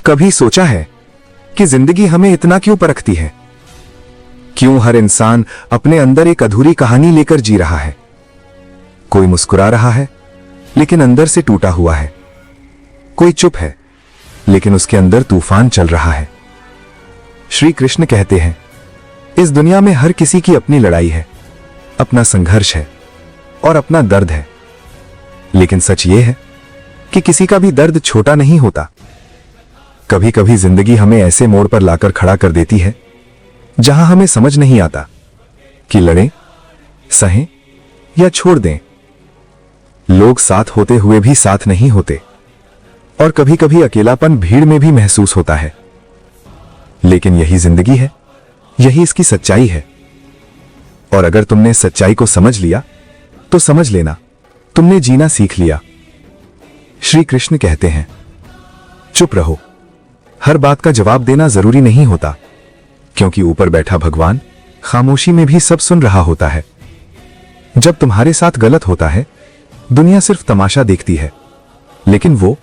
कभी सोचा है कि जिंदगी हमें इतना क्यों परखती है? क्यों हर इंसान अपने अंदर एक अधूरी कहानी लेकर जी रहा है? कोई मुस्कुरा रहा है लेकिन अंदर से टूटा हुआ है। कोई चुप है लेकिन उसके अंदर तूफान चल रहा है। श्री कृष्ण कहते हैं, इस दुनिया में हर किसी की अपनी लड़ाई है, अपना संघर्ष है और अपना दर्द है। लेकिन सच यह है कि किसी का भी दर्द छोटा नहीं होता। कभी कभी जिंदगी हमें ऐसे मोड़ पर लाकर खड़ा कर देती है जहां हमें समझ नहीं आता कि लड़ें, सहें या छोड़ दें। लोग साथ होते हुए भी साथ नहीं होते और कभी कभी अकेलापन भीड़ में भी महसूस होता है। लेकिन यही जिंदगी है, यही इसकी सच्चाई है। और अगर तुमने सच्चाई को समझ लिया तो समझ लेना तुमने जीना सीख लिया। श्री कृष्ण कहते हैं, चुप रहो। हर बात का जवाब देना जरूरी नहीं होता, क्योंकि ऊपर बैठा भगवान खामोशी में भी सब सुन रहा होता है। जब तुम्हारे साथ गलत होता है, दुनिया सिर्फ तमाशा देखती है, लेकिन वो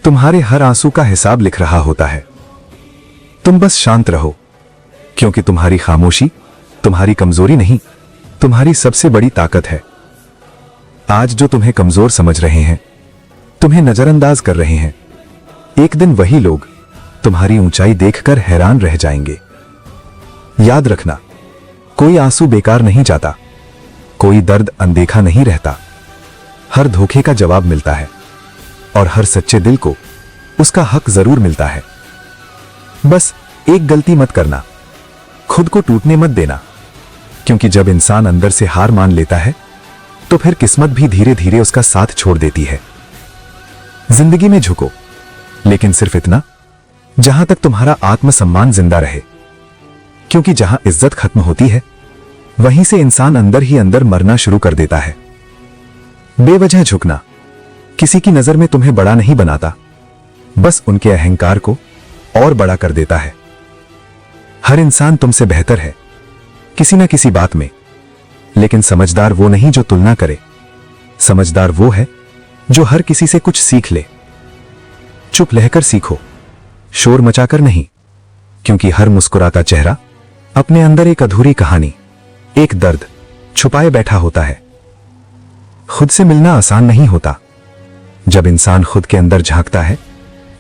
तुम्हारे हर आंसू का हिसाब लिख रहा होता है। तुम बस शांत रहो, क्योंकि तुम्हारी खामोशी तुम्हारी कमजोरी नहीं, तुम्हारी सबसे बड़ी ताकत है। आज जो तुम्हें कमजोर समझ रहे हैं, तुम्हें नजरअंदाज कर रहे हैं, एक दिन वही लोग तुम्हारी ऊंचाई देखकर हैरान रह जाएंगे। याद रखना, कोई आंसू बेकार नहीं जाता, कोई दर्द अनदेखा नहीं रहता। हर धोखे का जवाब मिलता है और हर सच्चे दिल को उसका हक जरूर मिलता है। बस एक गलती मत करना, खुद को टूटने मत देना, क्योंकि जब इंसान अंदर से हार मान लेता है तो फिर किस्मत भी धीरे धीरे उसका साथ छोड़ देती है। जिंदगी में झुको, लेकिन सिर्फ इतना जहां तक तुम्हारा आत्मसम्मान जिंदा रहे, क्योंकि जहां इज्जत खत्म होती है वहीं से इंसान अंदर ही अंदर मरना शुरू कर देता है। बेवजह झुकना किसी की नजर में तुम्हें बड़ा नहीं बनाता, बस उनके अहंकार को और बड़ा कर देता है। हर इंसान तुमसे बेहतर है किसी न किसी बात में, लेकिन समझदार वो नहीं जो तुलना करे। समझदार वो है जो हर किसी से कुछ सीख ले। चुप रहकर सीखो, शोर मचाकर नहीं, क्योंकि हर मुस्कुराता चेहरा अपने अंदर एक अधूरी कहानी, एक दर्द छुपाए बैठा होता है। खुद से मिलना आसान नहीं होता। जब इंसान खुद के अंदर झांकता है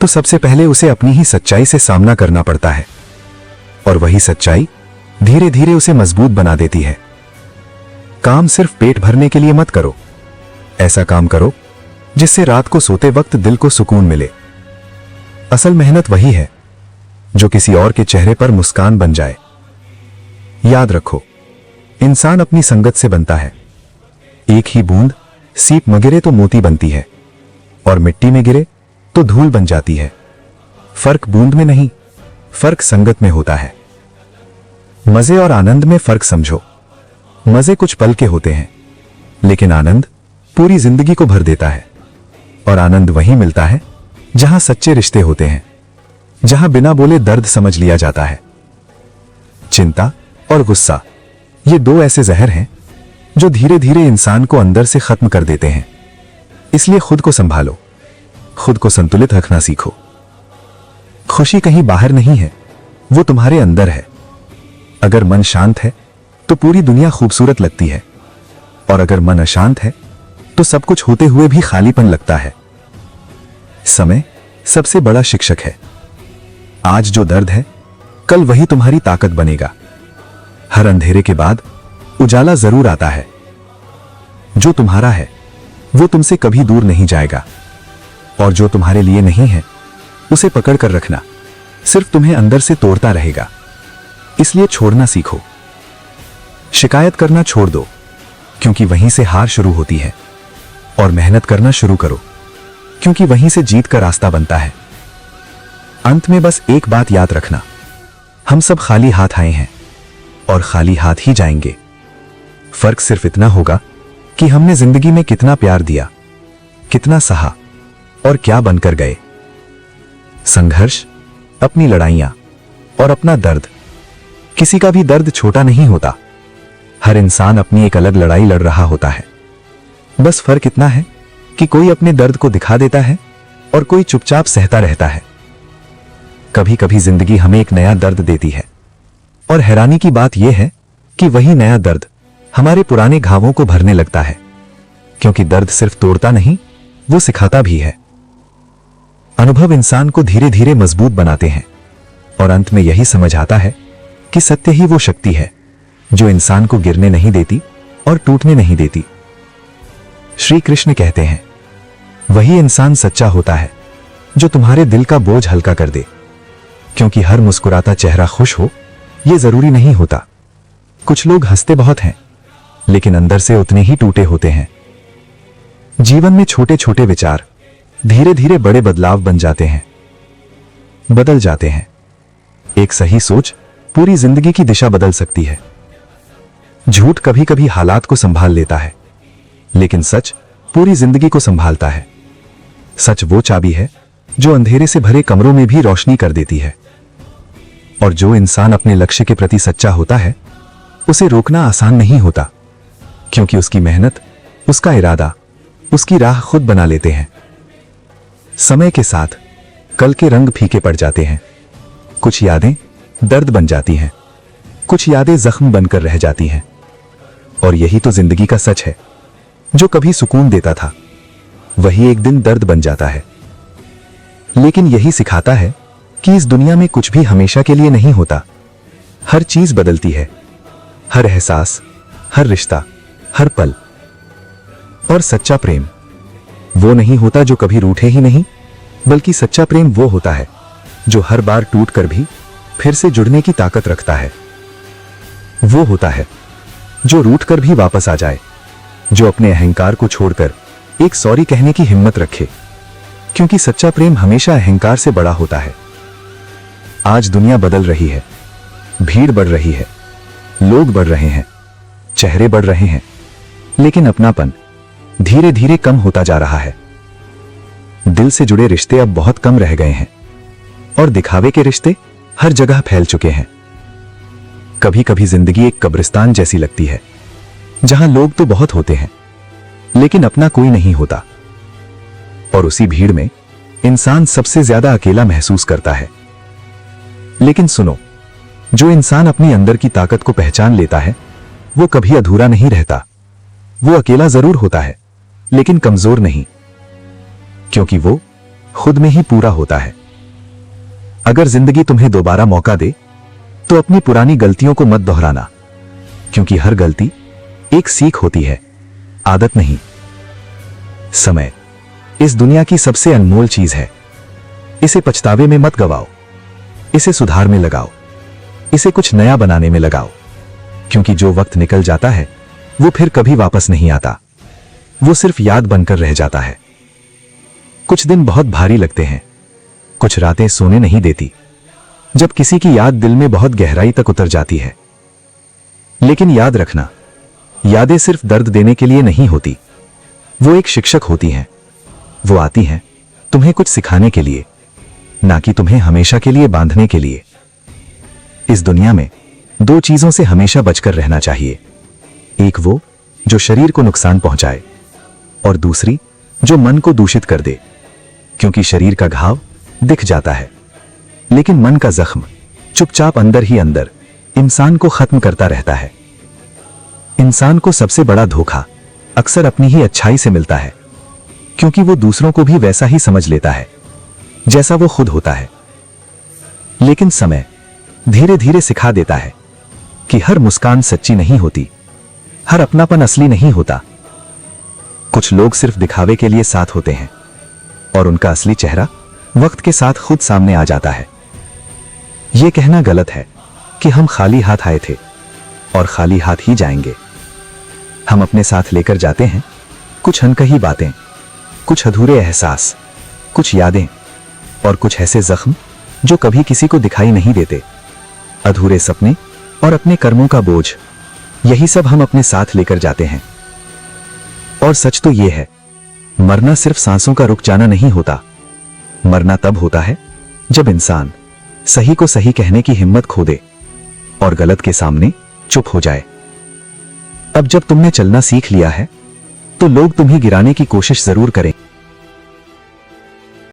तो सबसे पहले उसे अपनी ही सच्चाई से सामना करना पड़ता है, और वही सच्चाई धीरे धीरे उसे मजबूत बना देती है। काम सिर्फ पेट भरने के लिए मत करो, ऐसा काम करो जिससे रात को सोते वक्त दिल को सुकून मिले। असल मेहनत वही है जो किसी और के चेहरे पर मुस्कान बन जाए। याद रखो, इंसान अपनी संगत से बनता है। एक ही बूंद सीप में गिरे तो मोती बनती है, और मिट्टी में गिरे तो धूल बन जाती है। फर्क बूंद में नहीं, फर्क संगत में होता है। मजे और आनंद में फर्क समझो। मजे कुछ पल के होते हैं, लेकिन आनंद पूरी जिंदगी को भर देता है। और आनंद वहीं मिलता है जहां सच्चे रिश्ते होते हैं, जहां बिना बोले दर्द समझ लिया जाता है। चिंता और गुस्सा, ये दो ऐसे जहर हैं जो धीरे धीरे इंसान को अंदर से खत्म कर देते हैं। इसलिए खुद को संभालो, खुद को संतुलित रखना सीखो। खुशी कहीं बाहर नहीं है, वो तुम्हारे अंदर है। अगर मन शांत है तो पूरी दुनिया खूबसूरत लगती है, और अगर मन अशांत है तो सब कुछ होते हुए भी खालीपन लगता है। समय सबसे बड़ा शिक्षक है। आज जो दर्द है, कल वही तुम्हारी ताकत बनेगा। हर अंधेरे के बाद उजाला जरूर आता है। जो तुम्हारा है वो तुमसे कभी दूर नहीं जाएगा, और जो तुम्हारे लिए नहीं है उसे पकड़ कर रखना सिर्फ तुम्हें अंदर से तोड़ता रहेगा। इसलिए छोड़ना सीखो। शिकायत करना छोड़ दो, क्योंकि वहीं से हार शुरू होती है, और मेहनत करना शुरू करो, क्योंकि वहीं से जीत का रास्ता बनता है। अंत में बस एक बात याद रखना, हम सब खाली हाथ आए हैं और खाली हाथ ही जाएंगे। फर्क सिर्फ इतना होगा कि हमने जिंदगी में कितना प्यार दिया, कितना सहा और क्या बनकर गए। संघर्ष, अपनी लड़ाइयां और अपना दर्द, किसी का भी दर्द छोटा नहीं होता। हर इंसान अपनी एक अलग लड़ाई लड़ रहा होता है। बस फर्क इतना है कि कोई अपने दर्द को दिखा देता है और कोई चुपचाप सहता रहता है। कभी कभी जिंदगी हमें एक नया दर्द देती है, और हैरानी की बात यह है कि वही नया दर्द हमारे पुराने घावों को भरने लगता है, क्योंकि दर्द सिर्फ तोड़ता नहीं, वो सिखाता भी है। अनुभव इंसान को धीरे धीरे मजबूत बनाते हैं, और अंत में यही समझ आता है कि सत्य ही वो शक्ति है जो इंसान को गिरने नहीं देती और टूटने नहीं देती। श्री कृष्ण कहते हैं, वही इंसान सच्चा होता है जो तुम्हारे दिल का बोझ हल्का कर दे, क्योंकि हर मुस्कुराता चेहरा खुश हो यह जरूरी नहीं होता। कुछ लोग हंसते बहुत हैं, लेकिन अंदर से उतने ही टूटे होते हैं। जीवन में छोटे छोटे विचार धीरे धीरे बड़े बदलाव बन जाते हैं, बदल जाते हैं। एक सही सोच पूरी जिंदगी की दिशा बदल सकती है। झूठ कभी कभी हालात को संभाल लेता है, लेकिन सच पूरी जिंदगी को संभालता है। सच वो चाबी है जो अंधेरे से भरे कमरों में भी रोशनी कर देती है। और जो इंसान अपने लक्ष्य के प्रति सच्चा होता है, उसे रोकना आसान नहीं होता, क्योंकि उसकी मेहनत, उसका इरादा, उसकी राह खुद बना लेते हैं। समय के साथ कल के रंग फीके पड़ जाते हैं। कुछ यादें दर्द बन जाती हैं, कुछ यादें जख्म बनकर रह जाती हैं। और यही तो जिंदगी का सच है, जो कभी सुकून देता था वही एक दिन दर्द बन जाता है। लेकिन यही सिखाता है कि इस दुनिया में कुछ भी हमेशा के लिए नहीं होता। हर चीज बदलती है, हर एहसास, हर रिश्ता, हर पल। और सच्चा प्रेम वो नहीं होता जो कभी रूठे ही नहीं, बल्कि सच्चा प्रेम वो होता है जो हर बार टूट कर भी फिर से जुड़ने की ताकत रखता है। वो होता है जो रूठ कर भी वापस आ जाए, जो अपने अहंकार को छोड़कर एक सॉरी कहने की हिम्मत रखे, क्योंकि सच्चा प्रेम हमेशा अहंकार से बड़ा होता है। आज दुनिया बदल रही है, भीड़ बढ़ रही है, लोग बढ़ रहे हैं, चेहरे बढ़ रहे हैं, लेकिन अपनापन धीरे धीरे कम होता जा रहा है। दिल से जुड़े रिश्ते अब बहुत कम रह गए हैं, और दिखावे के रिश्ते हर जगह फैल चुके हैं। कभी कभी जिंदगी एक कब्रिस्तान जैसी लगती है, जहां लोग तो बहुत होते हैं, लेकिन अपना कोई नहीं होता। और उसी भीड़ में इंसान सबसे ज्यादा अकेला महसूस करता है। लेकिन सुनो, जो इंसान अपनी अंदर की ताकत को पहचान लेता है, वो कभी अधूरा नहीं रहता। वो अकेला जरूर होता है, लेकिन कमजोर नहीं, क्योंकि वो खुद में ही पूरा होता है। अगर जिंदगी तुम्हें दोबारा मौका दे, तो अपनी पुरानी गलतियों को मत दोहराना, क्योंकि हर गलती एक सीख होती है, आदत नहीं। समय इस दुनिया की सबसे अनमोल चीज है। इसे पछतावे में मत गवाओ, इसे सुधार में लगाओ, इसे कुछ नया बनाने में लगाओ, क्योंकि जो वक्त निकल जाता है वो फिर कभी वापस नहीं आता। वो सिर्फ याद बनकर रह जाता है। कुछ दिन बहुत भारी लगते हैं, कुछ रातें सोने नहीं देती, जब किसी की याद दिल में बहुत गहराई तक उतर जाती है। लेकिन याद रखना, यादें सिर्फ दर्द देने के लिए नहीं होती, वो एक शिक्षक होती हैं। वो आती हैं तुम्हें कुछ सिखाने के लिए, ना कि तुम्हें हमेशा के लिए बांधने के लिए। इस दुनिया में दो चीजों से हमेशा बचकर रहना चाहिए, एक वो जो शरीर को नुकसान पहुंचाए, और दूसरी जो मन को दूषित कर दे, क्योंकि शरीर का घाव दिख जाता है, लेकिन मन का जख्म चुपचाप अंदर ही अंदर इंसान को खत्म करता रहता है। इंसान को सबसे बड़ा धोखा अक्सर अपनी ही अच्छाई से मिलता है, क्योंकि वो दूसरों को भी वैसा ही समझ लेता है जैसा वो खुद होता है। लेकिन समय धीरे धीरे सिखा देता है कि हर मुस्कान सच्ची नहीं होती, हर अपनापन असली नहीं होता। कुछ लोग सिर्फ दिखावे के लिए साथ होते हैं, और उनका असली चेहरा वक्त के साथ खुद सामने आ जाता है। यह कहना गलत है कि हम खाली हाथ आए थे और खाली हाथ ही जाएंगे। हम अपने साथ लेकर जाते हैं कुछ अनकही बातें, कुछ अधूरे एहसास, कुछ यादें, और कुछ ऐसे जख्म जो कभी किसी को दिखाई नहीं देते। अधूरे सपने और अपने कर्मों का बोझ, यही सब हम अपने साथ लेकर जाते हैं। और सच तो यह है, मरना सिर्फ सांसों का रुक जाना नहीं होता। मरना तब होता है जब इंसान सही को सही कहने की हिम्मत खो दे और गलत के सामने चुप हो जाए। अब जब तुमने चलना सीख लिया है, तो लोग तुम्हें गिराने की कोशिश जरूर करें,